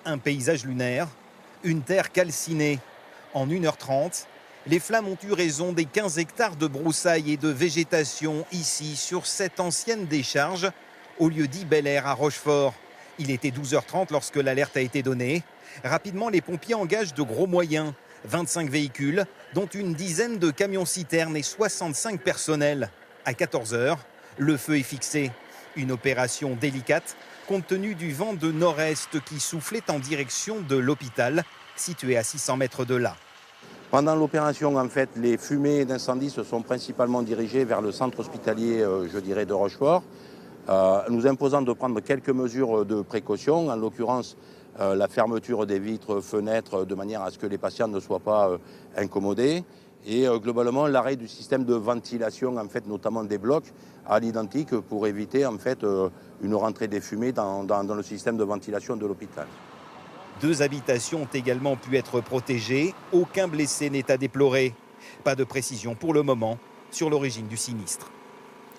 Un paysage lunaire, une terre calcinée. En 1h30, les flammes ont eu raison des 15 hectares de broussailles et de végétation ici, sur cette ancienne décharge, au lieu dit Bel Air à Rochefort. Il était 12h30 lorsque l'alerte a été donnée. Rapidement, les pompiers engagent de gros moyens. 25 véhicules, dont une dizaine de camions-citernes et 65 personnels. À 14h, le feu est fixé. Une opération délicate, compte tenu du vent de nord-est qui soufflait en direction de l'hôpital, situé à 600 mètres de là. Pendant l'opération, en fait, les fumées d'incendie se sont principalement dirigées vers le centre hospitalier, de Rochefort, nous imposant de prendre quelques mesures de précaution, en l'occurrence la fermeture des vitres, fenêtres, de manière à ce que les patients ne soient pas incommodés, et globalement l'arrêt du système de ventilation, en fait, notamment des blocs, à l'identique pour éviter en fait une rentrée des fumées dans le système de ventilation de l'hôpital. 2 habitations ont également pu être protégées. Aucun blessé n'est à déplorer. Pas de précision pour le moment sur l'origine du sinistre.